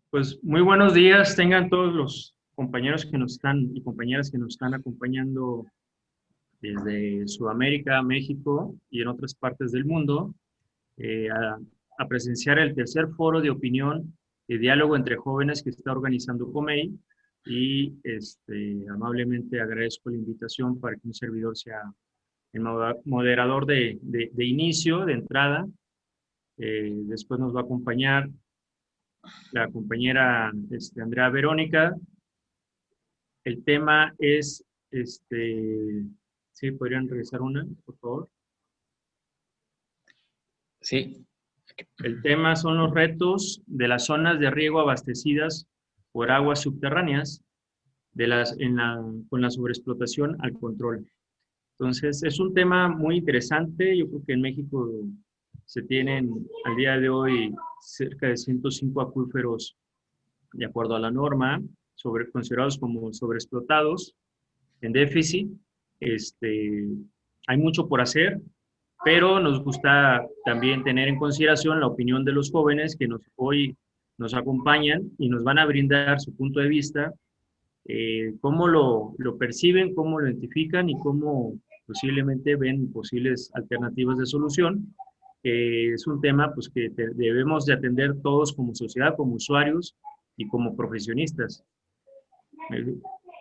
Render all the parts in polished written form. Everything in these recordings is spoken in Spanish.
Pues muy buenos días, tengan todos los compañeros que nos están y compañeras que nos están acompañando desde Sudamérica, México y en otras partes del mundo a presenciar el tercer foro de opinión y diálogo entre jóvenes que está organizando Comey y amablemente agradezco la invitación para que un servidor sea el moderador de inicio, de entrada. Después nos va a acompañar la compañera Andrea Verónica. El tema es, ¿sí? ¿Podrían regresar una, por favor? Sí. El tema son los retos de las zonas de riego abastecidas por aguas subterráneas con la sobreexplotación al control. Entonces, es un tema muy interesante. Yo creo que en México se tienen al día de hoy cerca de 105 acuíferos de acuerdo a la norma, considerados como sobreexplotados, en déficit. Hay mucho por hacer, pero nos gusta también tener en consideración la opinión de los jóvenes que hoy nos acompañan y nos van a brindar su punto de vista, cómo lo perciben, cómo lo identifican y cómo posiblemente ven posibles alternativas de solución. Es un tema pues, que debemos de atender todos como sociedad, como usuarios y como profesionistas.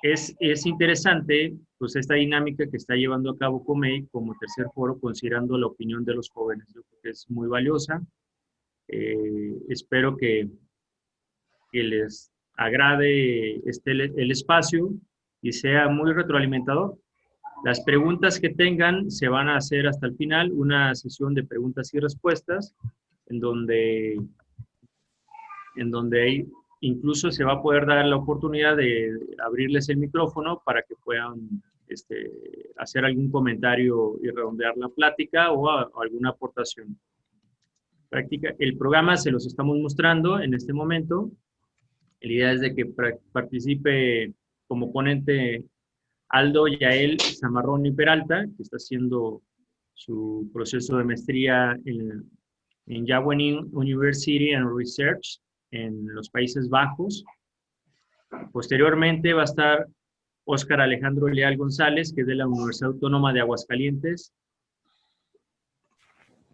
Es interesante pues, esta dinámica que está llevando a cabo Comey como tercer foro, considerando la opinión de los jóvenes. Yo creo que es muy valiosa. Espero que les agrade el espacio y sea muy retroalimentador. Las preguntas que tengan se van a hacer hasta el final, una sesión de preguntas y respuestas, en donde incluso se va a poder dar la oportunidad de abrirles el micrófono para que puedan hacer algún comentario y redondear la plática o alguna aportación. Práctica. El programa se los estamos mostrando en este momento. La idea es de que participe como ponente Aldo Yael Zamarrón y Peralta, que está haciendo su proceso de maestría en Wageningen University and Research en los Países Bajos. Posteriormente va a estar Óscar Alejandro Leal González, que es de la Universidad Autónoma de Aguascalientes.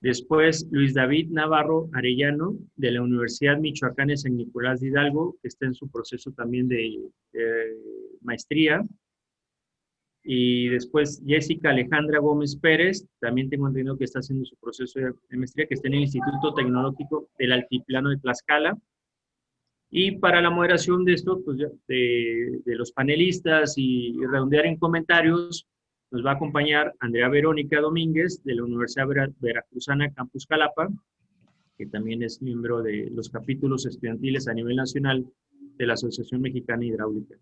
Después, Luis David Navarro Arellano, de la Universidad Michoacana de San Nicolás de Hidalgo, que está en su proceso también de maestría. Y después, Jessica Alejandra Gómez Pérez, también tengo entendido que está haciendo su proceso de maestría, que está en el Instituto Tecnológico del Altiplano de Tlaxcala. Y para la moderación de esto, pues, de los panelistas y redondear en comentarios, nos va a acompañar Andrea Verónica Domínguez, de la Universidad Veracruzana Campus Jalapa, que también es miembro de los capítulos estudiantiles a nivel nacional de la Asociación Mexicana Hidráulica.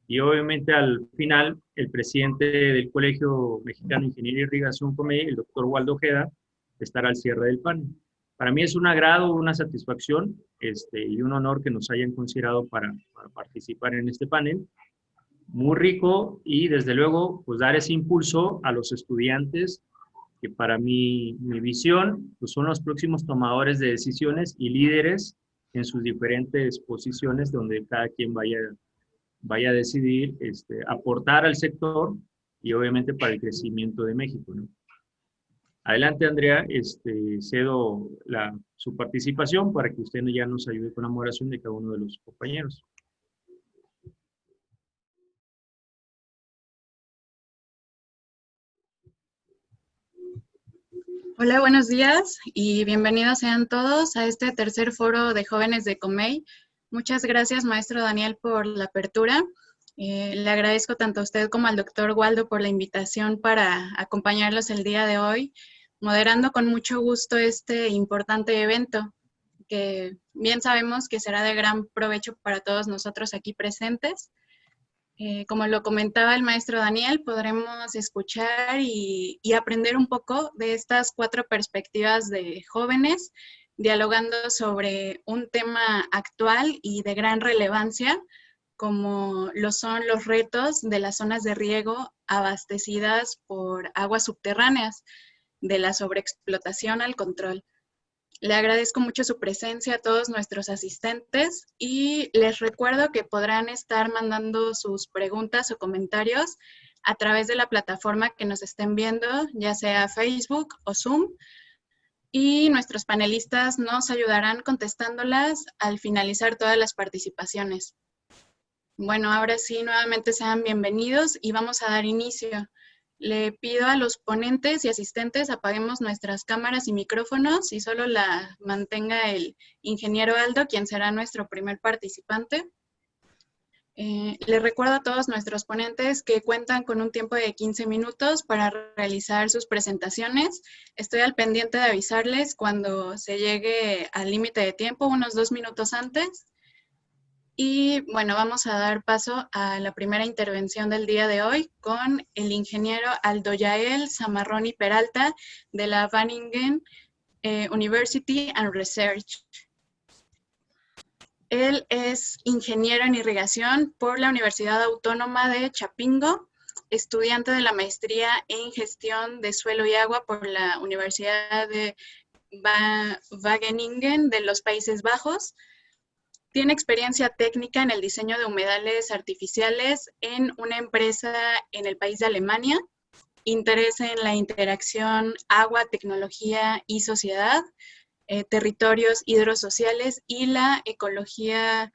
Y obviamente al final, el presidente del Colegio Mexicano de Ingeniería y Irrigación, Comey, el doctor Waldo Ojeda, estará al cierre del panel. Para mí es un agrado, una satisfacción y un honor que nos hayan considerado para participar en este panel. Muy rico y desde luego pues dar ese impulso a los estudiantes que para mi visión pues son los próximos tomadores de decisiones y líderes en sus diferentes posiciones donde cada quien vaya a decidir aportar al sector y obviamente para el crecimiento de México, ¿no? Adelante, Andrea, cedo su participación para que usted ya nos ayude con la moderación de cada uno de los compañeros. Hola, buenos días y bienvenidos sean todos a este tercer foro de jóvenes de Comey. Muchas gracias, maestro Daniel, por la apertura. Le agradezco tanto a usted como al doctor Waldo por la invitación para acompañarlos el día de hoy, moderando con mucho gusto este importante evento, que bien sabemos que será de gran provecho para todos nosotros aquí presentes. Como lo comentaba el maestro Daniel, podremos escuchar y aprender un poco de estas 4 perspectivas de jóvenes, dialogando sobre un tema actual y de gran relevancia, como lo son los retos de las zonas de riego abastecidas por aguas subterráneas, de la sobreexplotación al control. Le agradezco mucho su presencia a todos nuestros asistentes y les recuerdo que podrán estar mandando sus preguntas o comentarios a través de la plataforma que nos estén viendo, ya sea Facebook o Zoom, y nuestros panelistas nos ayudarán contestándolas al finalizar todas las participaciones. Bueno, ahora sí, nuevamente sean bienvenidos y vamos a dar inicio. Le pido a los ponentes y asistentes apaguemos nuestras cámaras y micrófonos y solo la mantenga el ingeniero Aldo, quien será nuestro primer participante. Les recuerdo a todos nuestros ponentes que cuentan con un tiempo de 15 minutos para realizar sus presentaciones. Estoy al pendiente de avisarles cuando se llegue al límite de tiempo, unos 2 minutos antes. Y bueno, vamos a dar paso a la primera intervención del día de hoy con el ingeniero Aldo Yael Zamarroni Peralta de la Wageningen University and Research. Él es ingeniero en irrigación por la Universidad Autónoma de Chapingo, estudiante de la maestría en gestión de suelo y agua por la Universidad de Wageningen de los Países Bajos. Tiene experiencia técnica en el diseño de humedales artificiales en una empresa en el país de Alemania, interés en la interacción agua, tecnología y sociedad, territorios hidrosociales y la ecología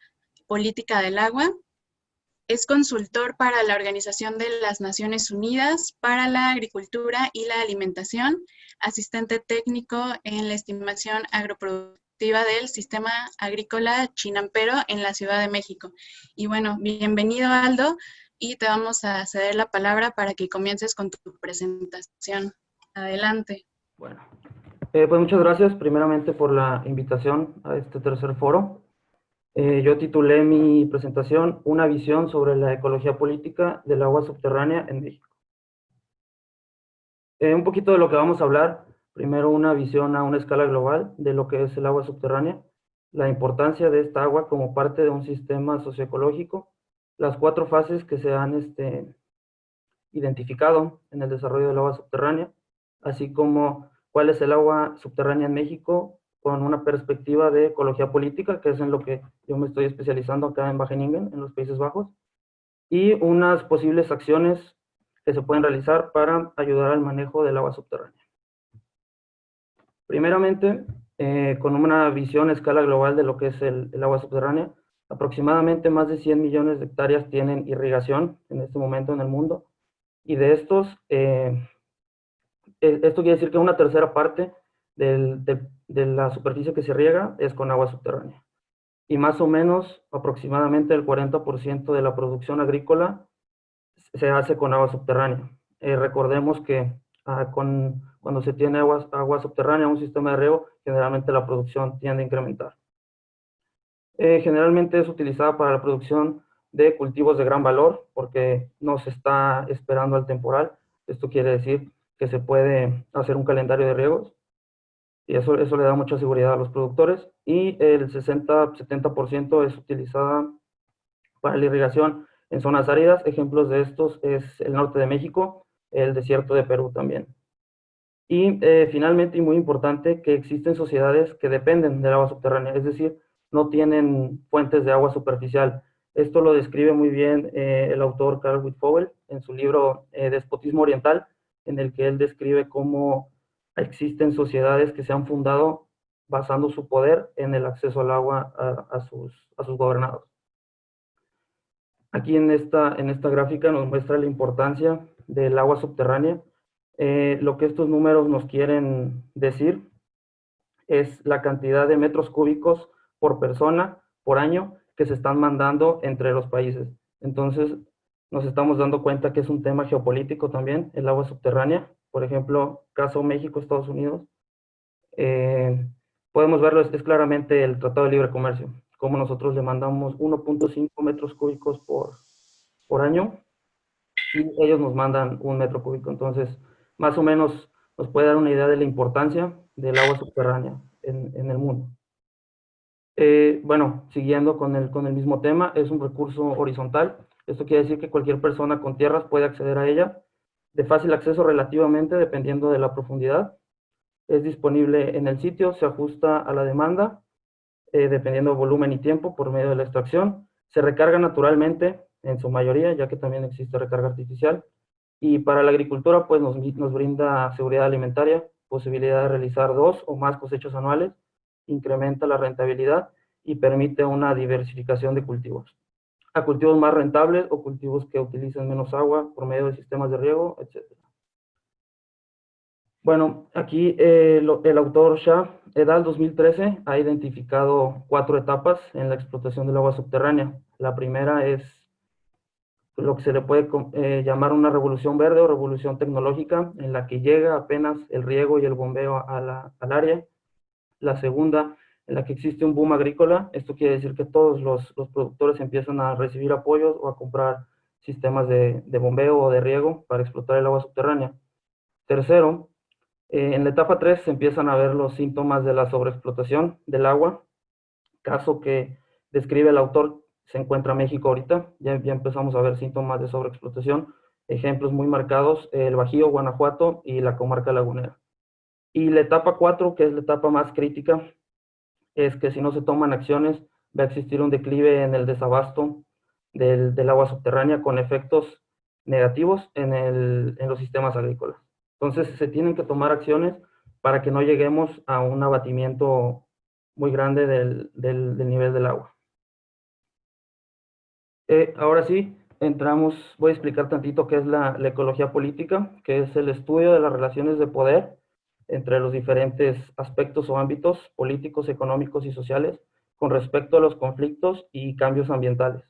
política del agua. Es consultor para la Organización de las Naciones Unidas para la Agricultura y la Alimentación, asistente técnico en la estimación agroproductiva del Sistema Agrícola Chinampero en la Ciudad de México. Y bueno, bienvenido Aldo, y te vamos a ceder la palabra para que comiences con tu presentación. Adelante. Bueno, pues muchas gracias primeramente por la invitación a este tercer foro. Yo titulé mi presentación Una visión sobre la ecología política del agua subterránea en México. Un poquito de lo que vamos a hablar. Primero, una visión a una escala global de lo que es el agua subterránea, la importancia de esta agua como parte de un sistema socioecológico, las 4 fases que se han identificado en el desarrollo del agua subterránea, así como cuál es el agua subterránea en México con una perspectiva de ecología política, que es en lo que yo me estoy especializando acá en Wageningen, en los Países Bajos, y unas posibles acciones que se pueden realizar para ayudar al manejo del agua subterránea. Primeramente, con una visión a escala global de lo que es el agua subterránea, aproximadamente más de 100 millones de hectáreas tienen irrigación en este momento en el mundo, y de estos, esto quiere decir que una tercera parte de la superficie que se riega es con agua subterránea. Y más o menos, aproximadamente el 40% de la producción agrícola se hace con agua subterránea. Recordemos que cuando se tiene agua subterránea, un sistema de riego, generalmente la producción tiende a incrementar. Generalmente es utilizada para la producción de cultivos de gran valor, porque no se está esperando al temporal. Esto quiere decir que se puede hacer un calendario de riegos, y eso le da mucha seguridad a los productores, y el 60-70% es utilizada para la irrigación en zonas áridas. Ejemplos de estos es el norte de México, el desierto de Perú también. Y finalmente, y muy importante, que existen sociedades que dependen del agua subterránea, es decir, no tienen fuentes de agua superficial. Esto lo describe muy bien el autor Carl Wittfogel en su libro Despotismo Oriental, en el que él describe cómo existen sociedades que se han fundado basando su poder en el acceso al agua a sus gobernados. Aquí en esta gráfica nos muestra la importancia del agua subterránea. Lo que estos números nos quieren decir es la cantidad de metros cúbicos por persona, por año, que se están mandando entre los países. Entonces, nos estamos dando cuenta que es un tema geopolítico también, el agua subterránea. Por ejemplo, caso México, Estados Unidos. Podemos verlo, es claramente el Tratado de Libre Comercio, como nosotros le mandamos 1.5 metros cúbicos por año, y ellos nos mandan 1 metro cúbico. Entonces, más o menos nos puede dar una idea de la importancia del agua subterránea en el mundo. Bueno, siguiendo con el mismo tema, es un recurso horizontal. Esto quiere decir que cualquier persona con tierras puede acceder a ella, de fácil acceso relativamente, dependiendo de la profundidad. es disponible en el sitio, se ajusta a la demanda, dependiendo del volumen y tiempo por medio de la extracción. Se recarga naturalmente en su mayoría, ya que también existe recarga artificial. Y para la agricultura, pues nos brinda seguridad alimentaria, posibilidad de realizar 2 o más cosechas anuales, incrementa la rentabilidad y permite una diversificación de cultivos, a cultivos más rentables o cultivos que utilicen menos agua por medio de sistemas de riego, etc. Bueno, aquí el autor Shah et al. 2013 ha identificado 4 etapas en la explotación del agua subterránea. La primera es lo que se le puede llamar una revolución verde o revolución tecnológica, en la que llega apenas el riego y el bombeo al área. La segunda, en la que existe un boom agrícola. Esto quiere decir que todos los productores empiezan a recibir apoyos o a comprar sistemas de bombeo o de riego para explotar el agua subterránea. Tercero, en la etapa 3 se empiezan a ver los síntomas de la sobreexplotación del agua, caso que describe el autor. Se encuentra México ahorita, ya empezamos a ver síntomas de sobreexplotación, ejemplos muy marcados, el Bajío, Guanajuato y la comarca lagunera. Y la etapa 4, que es la etapa más crítica, es que si no se toman acciones, va a existir un declive en el desabasto del agua subterránea con efectos negativos en los sistemas agrícolas. Entonces, se tienen que tomar acciones para que no lleguemos a un abatimiento muy grande del nivel del agua. Ahora sí, voy a explicar tantito qué es la ecología política, que es el estudio de las relaciones de poder entre los diferentes aspectos o ámbitos políticos, económicos y sociales con respecto a los conflictos y cambios ambientales.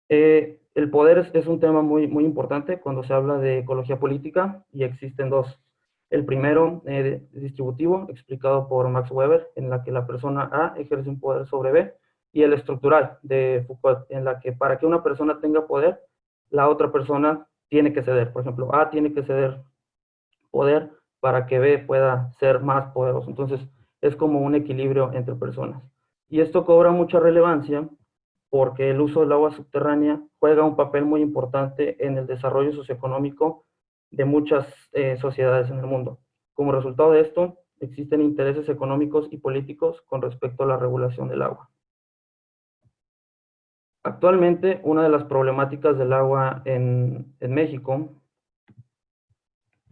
El poder es un tema muy, muy importante cuando se habla de ecología política, y existen 2. El primero, distributivo, explicado por Max Weber, en la que la persona A ejerce un poder sobre B, y el estructural de Foucault, en la que para que una persona tenga poder, la otra persona tiene que ceder. Por ejemplo, A tiene que ceder poder para que B pueda ser más poderoso. Entonces, es como un equilibrio entre personas. Y esto cobra mucha relevancia porque el uso del agua subterránea juega un papel muy importante en el desarrollo socioeconómico de muchas sociedades en el mundo. Como resultado de esto, existen intereses económicos y políticos con respecto a la regulación del agua. Actualmente, una de las problemáticas del agua en México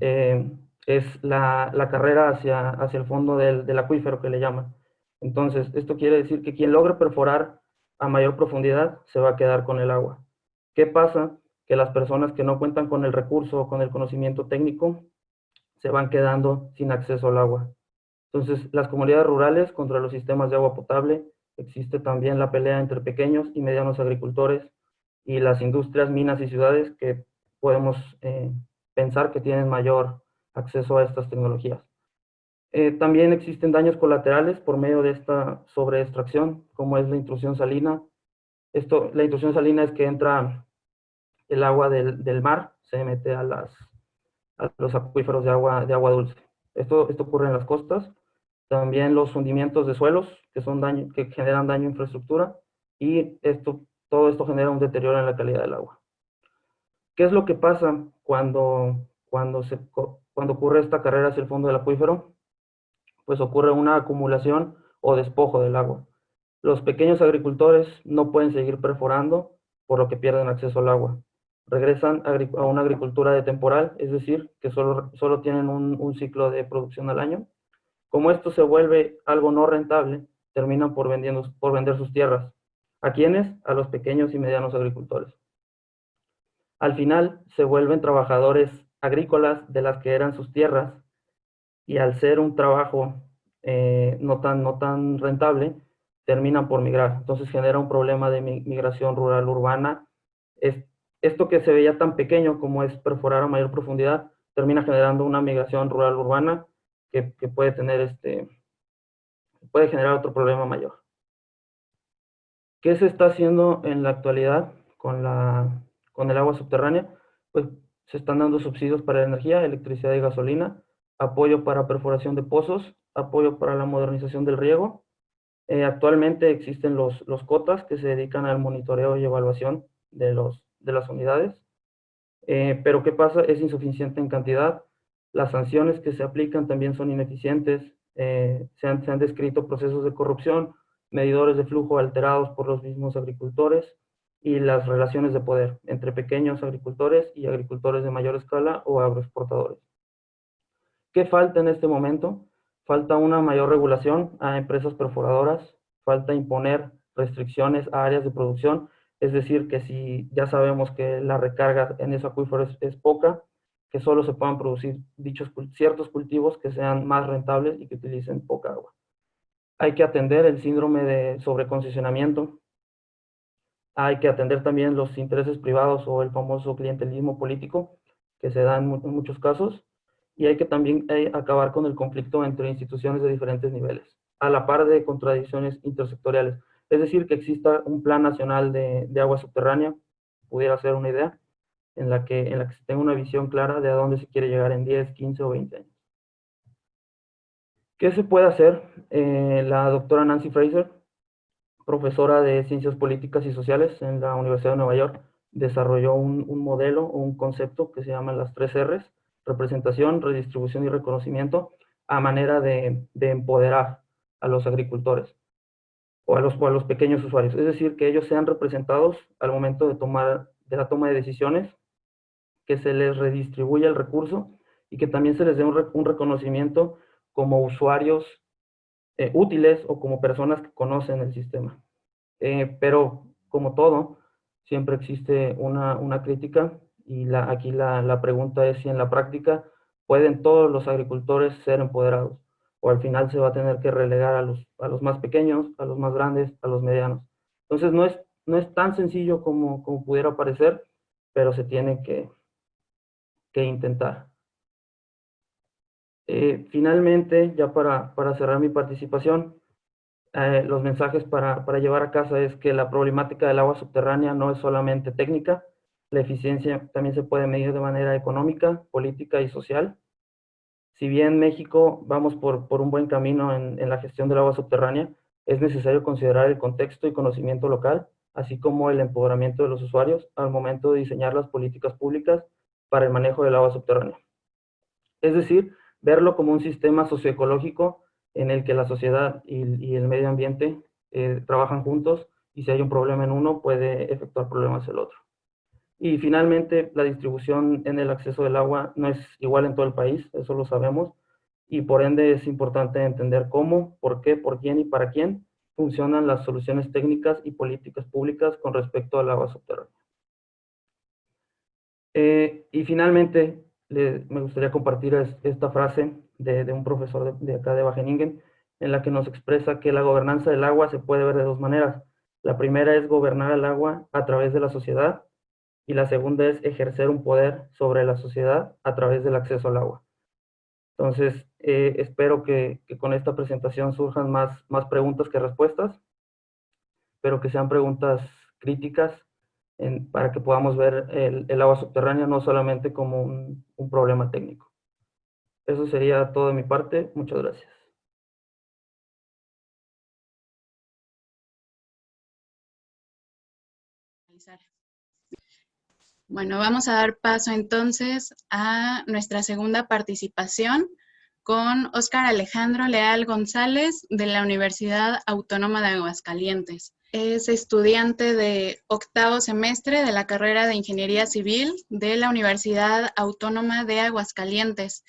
es la carrera hacia el fondo del acuífero, que le llaman. Entonces, esto quiere decir que quien logre perforar a mayor profundidad se va a quedar con el agua. ¿Qué pasa? Que las personas que no cuentan con el recurso o con el conocimiento técnico se van quedando sin acceso al agua. Entonces, las comunidades rurales contra los sistemas de agua potable, existe también la pelea entre pequeños y medianos agricultores y las industrias, minas y ciudades que podemos pensar que tienen mayor acceso a estas tecnologías. También existen daños colaterales por medio de esta sobreextracción, como es la intrusión salina. La intrusión salina es que entra el agua del mar, se mete a los acuíferos de agua dulce. Esto ocurre en las costas. También los hundimientos de suelos, que generan daño a infraestructura, y todo esto genera un deterioro en la calidad del agua. ¿Qué es lo que pasa cuando ocurre esta carrera hacia el fondo del acuífero? Pues ocurre una acumulación o despojo del agua. Los pequeños agricultores no pueden seguir perforando, por lo que pierden acceso al agua. Regresan a una agricultura de temporal, es decir, que solo tienen un ciclo de producción al año. Como esto se vuelve algo no rentable, terminan por vender sus tierras. ¿A quiénes? A los pequeños y medianos agricultores. Al final se vuelven trabajadores agrícolas de las que eran sus tierras, y al ser un trabajo no tan rentable, terminan por migrar. Entonces genera un problema de migración rural-urbana. Esto que se veía tan pequeño como es perforar a mayor profundidad, termina generando una migración rural-urbana que puede generar otro problema mayor. ¿Qué se está haciendo en la actualidad con el agua subterránea? Pues se están dando subsidios para energía, electricidad y gasolina, apoyo para perforación de pozos, apoyo para la modernización del riego. Actualmente existen los cotas que se dedican al monitoreo y evaluación de las unidades. Pero ¿qué pasa? Es insuficiente en cantidad. Las sanciones que se aplican también son ineficientes. Se han descrito procesos de corrupción, medidores de flujo alterados por los mismos agricultores y las relaciones de poder entre pequeños agricultores y agricultores de mayor escala o agroexportadores. ¿Qué falta en este momento? Falta una mayor regulación a empresas perforadoras, falta imponer restricciones a áreas de producción, es decir, que si ya sabemos que la recarga en ese acuífero es poca, que solo se puedan producir ciertos cultivos que sean más rentables y que utilicen poca agua. Hay que atender el síndrome de sobreconcesionamiento, hay que atender también los intereses privados o el famoso clientelismo político que se da en muchos casos, y hay que también acabar con el conflicto entre instituciones de diferentes niveles, a la par de contradicciones intersectoriales. Es decir, que exista un plan nacional de agua subterránea, pudiera ser una idea, en la que se tenga una visión clara de a dónde se quiere llegar en 10, 15 o 20 años. ¿Qué se puede hacer? La doctora Nancy Fraser, profesora de Ciencias Políticas y Sociales en la Universidad de Nueva York, desarrolló un modelo o un concepto que se llama las 3 R's: representación, redistribución y reconocimiento, a manera de empoderar a los agricultores o a los pequeños usuarios. Es decir, que ellos sean representados al momento de la toma de decisiones, que se les redistribuya el recurso y que también se les dé un reconocimiento como usuarios útiles o como personas que conocen el sistema. Pero como todo, siempre existe una crítica, y aquí la pregunta es si en la práctica pueden todos los agricultores ser empoderados, o al final se va a tener que relegar a los más pequeños, a los más grandes, a los medianos. Entonces no es tan sencillo como pudiera parecer, pero se tiene que intentar. Finalmente, ya para cerrar mi participación, los mensajes para llevar a casa es que la problemática del agua subterránea no es solamente técnica, la eficiencia también se puede medir de manera económica, política y social. Si bien México vamos por un buen camino en la gestión del agua subterránea, es necesario considerar el contexto y conocimiento local, así como el empoderamiento de los usuarios al momento de diseñar las políticas públicas para el manejo del agua subterránea. Es decir, verlo como un sistema socioecológico en el que la sociedad y el medio ambiente trabajan juntos, y si hay un problema en uno, puede efectuar problemas el otro. Y finalmente, la distribución en el acceso del agua no es igual en todo el país, eso lo sabemos, y por ende es importante entender cómo, por qué, por quién y para quién funcionan las soluciones técnicas y políticas públicas con respecto al agua subterránea. Y finalmente, me gustaría compartir esta frase de un profesor de acá de Wageningen, en la que nos expresa que la gobernanza del agua se puede ver de 2 maneras. La primera es gobernar el agua a través de la sociedad, y la segunda es ejercer un poder sobre la sociedad a través del acceso al agua. Entonces, espero que con esta presentación surjan más preguntas que respuestas, pero que sean preguntas críticas para que podamos ver el agua subterránea no solamente como un problema técnico. Eso sería todo de mi parte. Muchas gracias. Bueno, vamos a dar paso entonces a nuestra segunda participación con Óscar Alejandro Leal González de la Universidad Autónoma de Aguascalientes. Es estudiante de 8º semestre de la carrera de Ingeniería Civil de la Universidad Autónoma de Aguascalientes.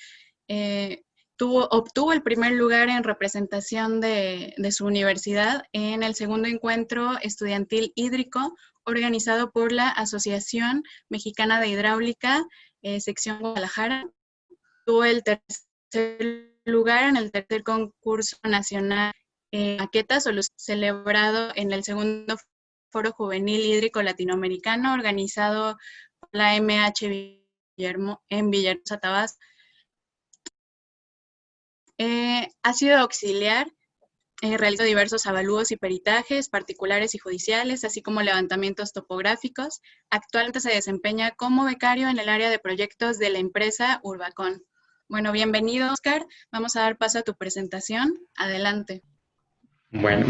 Obtuvo el primer lugar en representación de su universidad en el segundo encuentro estudiantil hídrico organizado por la Asociación Mexicana de Hidráulica, sección Guadalajara. Tuvo el tercer lugar en el tercer concurso nacional Maquetas, celebrado en el segundo Foro Juvenil Hídrico Latinoamericano, organizado por la MH en Villahermosa, Tabasco. Ha sido auxiliar, realizó diversos avalúos y peritajes particulares y judiciales, así como levantamientos topográficos. Actualmente se desempeña como becario en el área de proyectos de la empresa Urbacon. Bueno, bienvenido, Óscar. Vamos a dar paso a tu presentación. Adelante. Bueno,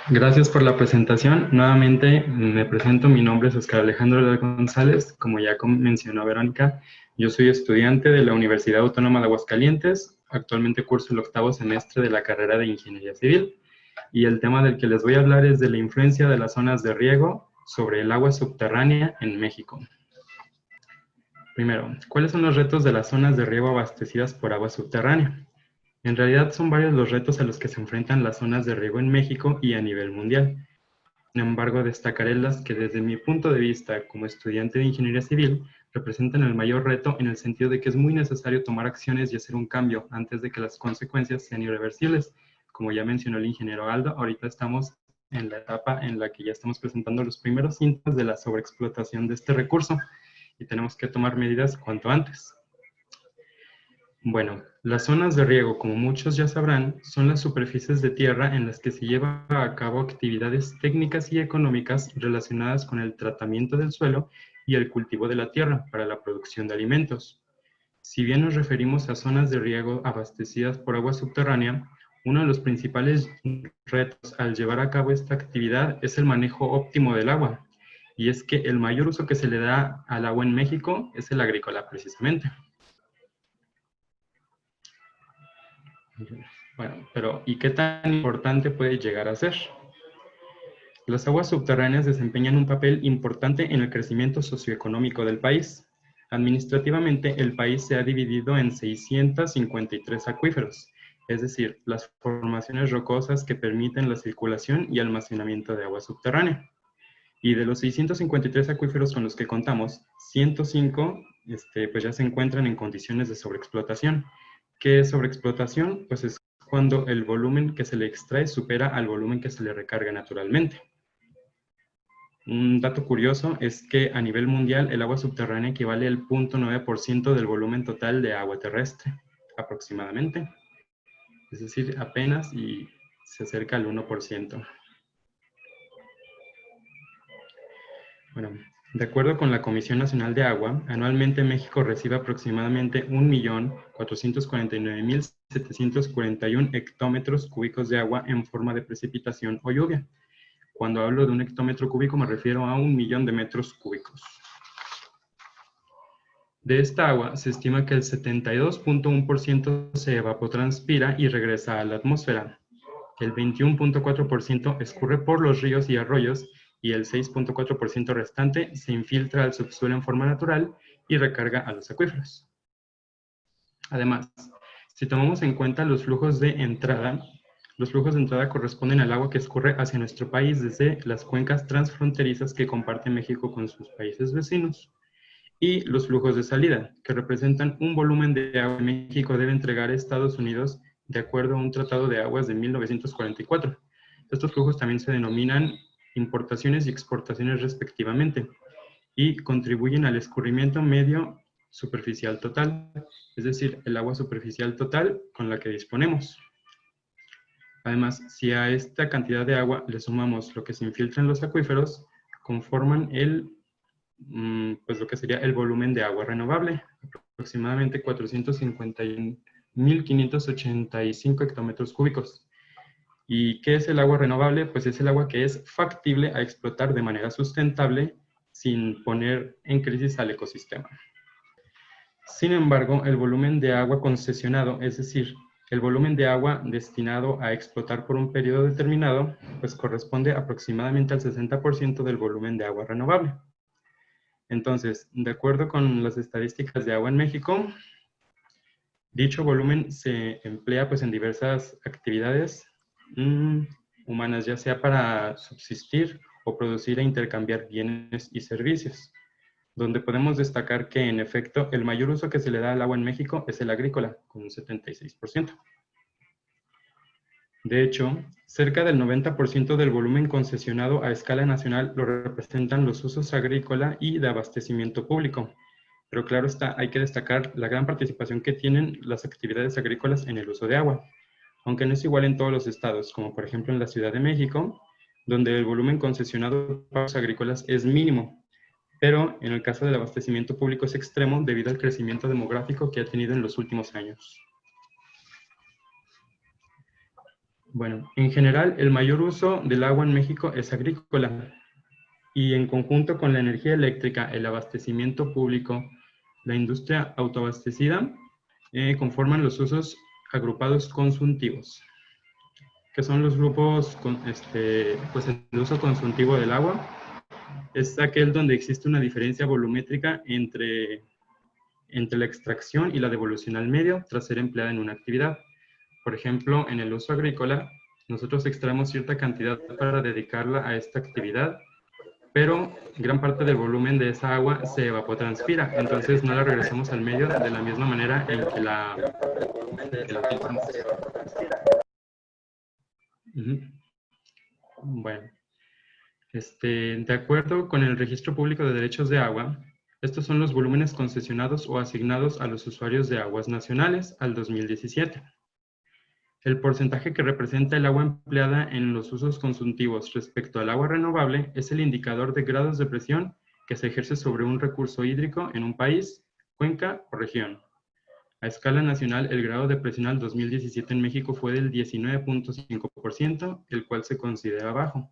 gracias por la presentación. Nuevamente me presento, mi nombre es Oscar Alejandro González. Como ya mencionó Verónica, yo soy estudiante de la Universidad Autónoma de Aguascalientes. Actualmente curso el 8º semestre de la carrera de Ingeniería Civil. Y el tema del que les voy a hablar es de la influencia de las zonas de riego sobre el agua subterránea en México. Primero, ¿cuáles son los retos de las zonas de riego abastecidas por agua subterránea? En realidad son varios los retos a los que se enfrentan las zonas de riego en México y a nivel mundial. Sin embargo, destacaré las que desde mi punto de vista como estudiante de Ingeniería Civil representan el mayor reto en el sentido de que es muy necesario tomar acciones y hacer un cambio antes de que las consecuencias sean irreversibles. Como ya mencionó el ingeniero Aldo, ahorita estamos en la etapa en la que ya estamos presentando los primeros síntomas de la sobreexplotación de este recurso y tenemos que tomar medidas cuanto antes. Bueno, las zonas de riego, como muchos ya sabrán, son las superficies de tierra en las que se lleva a cabo actividades técnicas y económicas relacionadas con el tratamiento del suelo y el cultivo de la tierra para la producción de alimentos. Si bien nos referimos a zonas de riego abastecidas por agua subterránea, uno de los principales retos al llevar a cabo esta actividad es el manejo óptimo del agua. Y es que el mayor uso que se le da al agua en México es el agrícola, precisamente. Bueno, pero ¿y qué tan importante puede llegar a ser? Las aguas subterráneas desempeñan un papel importante en el crecimiento socioeconómico del país. Administrativamente, el país se ha dividido en 653 acuíferos, es decir, las formaciones rocosas que permiten la circulación y almacenamiento de agua subterránea. Y de los 653 acuíferos con los que contamos, 105 pues ya se encuentran en condiciones de sobreexplotación. ¿Qué es sobreexplotación? Pues es cuando el volumen que se le extrae supera al volumen que se le recarga naturalmente. Un dato curioso es que a nivel mundial el agua subterránea equivale al 0.9% del volumen total de agua terrestre, aproximadamente. Es decir, apenas y se acerca al 1%. Bueno, de acuerdo con la Comisión Nacional de Agua, anualmente México recibe aproximadamente 1.449.741 hectómetros cúbicos de agua en forma de precipitación o lluvia. Cuando hablo de un hectómetro cúbico me refiero a 1.000.000 de metros cúbicos. De esta agua se estima que el 72.1% se evapotranspira y regresa a la atmósfera. El 21.4% escurre por los ríos y arroyos y el 6.4% restante se infiltra al subsuelo en forma natural y recarga a los acuíferos. Además, si tomamos en cuenta los flujos de entrada corresponden al agua que escurre hacia nuestro país desde las cuencas transfronterizas que comparte México con sus países vecinos, y los flujos de salida, que representan un volumen de agua que México debe entregar a Estados Unidos de acuerdo a un tratado de aguas de 1944. Estos flujos también se denominan importaciones y exportaciones respectivamente, y contribuyen al escurrimiento medio superficial total, es decir, el agua superficial total con la que disponemos. Además, si a esta cantidad de agua le sumamos lo que se infiltra en los acuíferos, conforman pues lo que sería el volumen de agua renovable, aproximadamente 451.585 hectómetros cúbicos. ¿Y qué es el agua renovable? Pues es el agua que es factible a explotar de manera sustentable sin poner en crisis al ecosistema. Sin embargo, el volumen de agua concesionado, es decir, el volumen de agua destinado a explotar por un periodo determinado, pues corresponde aproximadamente al 60% del volumen de agua renovable. Entonces, de acuerdo con las estadísticas de agua en México, dicho volumen se emplea pues en diversas actividades humanas, ya sea para subsistir o producir e intercambiar bienes y servicios, donde podemos destacar que, en efecto, el mayor uso que se le da al agua en México es el agrícola, con un 76%. De hecho, cerca del 90% del volumen concesionado a escala nacional lo representan los usos agrícola y de abastecimiento público. Pero claro está, hay que destacar la gran participación que tienen las actividades agrícolas en el uso de agua, aunque no es igual en todos los estados, como por ejemplo en la Ciudad de México, donde el volumen concesionado para los agrícolas es mínimo, pero en el caso del abastecimiento público es extremo debido al crecimiento demográfico que ha tenido en los últimos años. Bueno, en general, el mayor uso del agua en México es agrícola y en conjunto con la energía eléctrica, el abastecimiento público, la industria autoabastecida, conforman los usos agrupados consuntivos, que son los grupos, pues el uso consuntivo del agua es aquel donde existe una diferencia volumétrica entre la extracción y la devolución al medio tras ser empleada en una actividad. Por ejemplo, en el uso agrícola, nosotros extraemos cierta cantidad para dedicarla a esta actividad, pero gran parte del volumen de esa agua se evapotranspira, entonces no la regresamos al medio de la misma manera en que la utilizamos. Bueno, de acuerdo con el Registro Público de Derechos de Agua, estos son los volúmenes concesionados o asignados a los usuarios de aguas nacionales al 2017. El porcentaje que representa el agua empleada en los usos consultivos respecto al agua renovable es el indicador de grados de presión que se ejerce sobre un recurso hídrico en un país, cuenca o región. A escala nacional, el grado de presión al 2017 en México fue del 19.5%, el cual se considera bajo.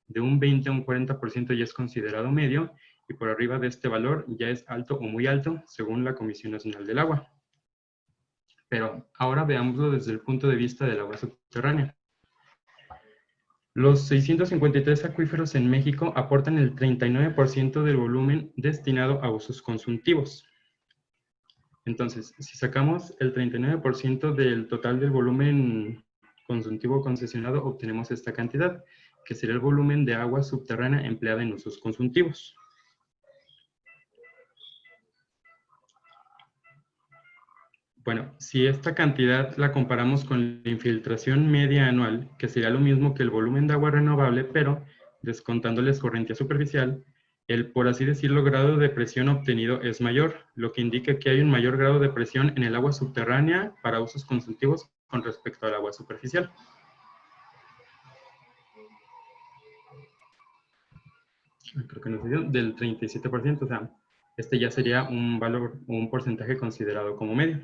De un 20 a un 40% ya es considerado medio, y por arriba de este valor ya es alto o muy alto, según la Comisión Nacional del Agua. Pero ahora veámoslo desde el punto de vista del agua subterránea. Los 653 acuíferos en México aportan el 39% del volumen destinado a usos consultivos. Entonces, si sacamos el 39% del total del volumen consultivo concesionado, obtenemos esta cantidad, que sería el volumen de agua subterránea empleada en usos consultivos. Bueno, si esta cantidad la comparamos con la infiltración media anual, que sería lo mismo que el volumen de agua renovable, pero descontando la escorrentía superficial, el, por así decirlo, grado de presión obtenido es mayor, lo que indica que hay un mayor grado de presión en el agua subterránea para usos consultivos con respecto al agua superficial. Creo que no se dio, del 37%, o sea, este ya sería un valor, un porcentaje considerado como medio.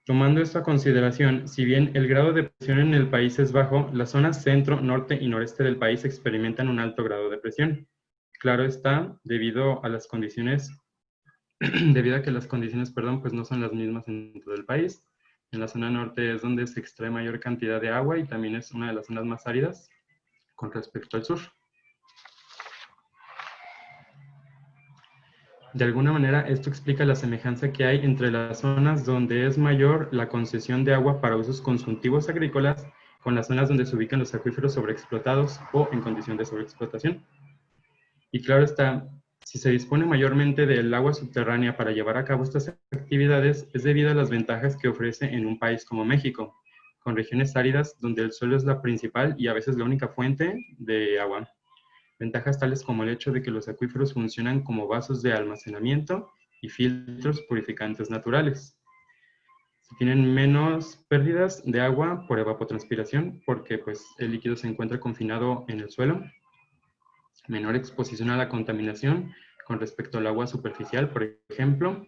Tomando esto a consideración, si bien el grado de presión en el país es bajo, las zonas centro, norte y noreste del país experimentan un alto grado de presión. Claro está, debido a las condiciones, pues no son las mismas en todo el país. En la zona norte es donde se extrae mayor cantidad de agua y también es una de las zonas más áridas con respecto al sur. De alguna manera, esto explica la semejanza que hay entre las zonas donde es mayor la concesión de agua para usos consultivos agrícolas con las zonas donde se ubican los acuíferos sobreexplotados o en condición de sobreexplotación. Y claro está, si se dispone mayormente del agua subterránea para llevar a cabo estas actividades, es debido a las ventajas que ofrece en un país como México, con regiones áridas donde el suelo es la principal y a veces la única fuente de agua. Ventajas tales como el hecho de que los acuíferos funcionan como vasos de almacenamiento y filtros purificantes naturales. Se tienen menos pérdidas de agua por evapotranspiración porque pues, el líquido se encuentra confinado en el suelo. Menor exposición a la contaminación con respecto al agua superficial, por ejemplo.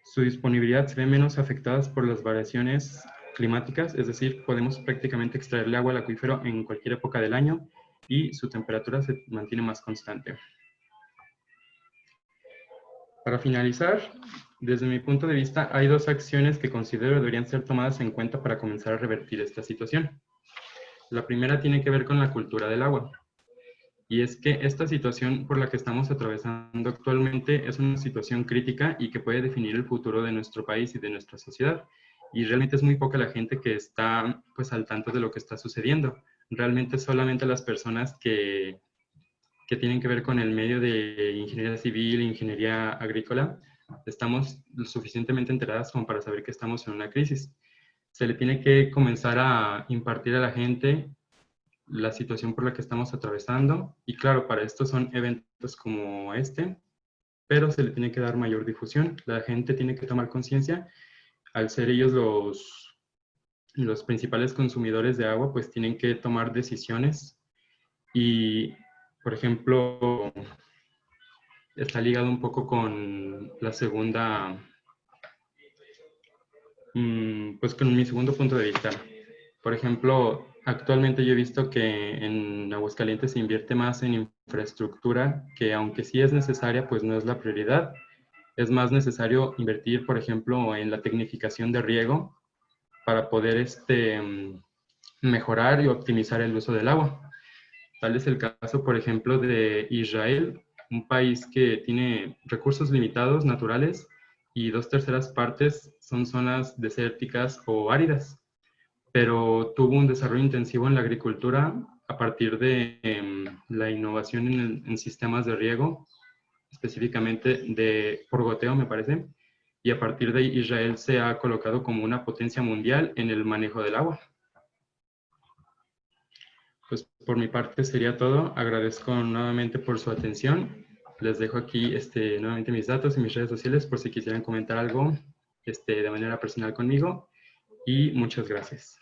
Su disponibilidad se ve menos afectada por las variaciones climáticas, es decir, podemos prácticamente extraerle agua al acuífero en cualquier época del año y su temperatura se mantiene más constante. Para finalizar, desde mi punto de vista, hay dos acciones que considero deberían ser tomadas en cuenta para comenzar a revertir esta situación. La primera tiene que ver con la cultura del agua. Y es que esta situación por la que estamos atravesando actualmente es una situación crítica y que puede definir el futuro de nuestro país y de nuestra sociedad. Y realmente es muy poca la gente que está pues, al tanto de lo que está sucediendo. Realmente solamente las personas que tienen que ver con el medio de ingeniería civil, ingeniería agrícola, estamos lo suficientemente enteradas como para saber que estamos en una crisis. Se le tiene que comenzar a impartir a la gente la situación por la que estamos atravesando, y claro, para esto son eventos como este, pero se le tiene que dar mayor difusión. La gente tiene que tomar conciencia, al ser ellos los principales consumidores de agua, pues tienen que tomar decisiones y, por ejemplo, está ligado un poco con la segunda Pues con mi segundo punto de vista. Por ejemplo, actualmente yo he visto que en Aguascalientes se invierte más en infraestructura, que aunque sí es necesaria, pues no es la prioridad. Es más necesario invertir, por ejemplo, en la tecnificación de riego para poder mejorar y optimizar el uso del agua. Tal es el caso, por ejemplo, de Israel, un país que tiene recursos limitados naturales y 2/3 partes son zonas desérticas o áridas, pero tuvo un desarrollo intensivo en la agricultura a partir de la innovación en sistemas de riego, específicamente por goteo, me parece, y a partir de ahí Israel se ha colocado como una potencia mundial en el manejo del agua. Pues por mi parte sería todo. Agradezco nuevamente por su atención. Les dejo aquí nuevamente mis datos y mis redes sociales por si quisieran comentar algo de manera personal conmigo. Y muchas gracias.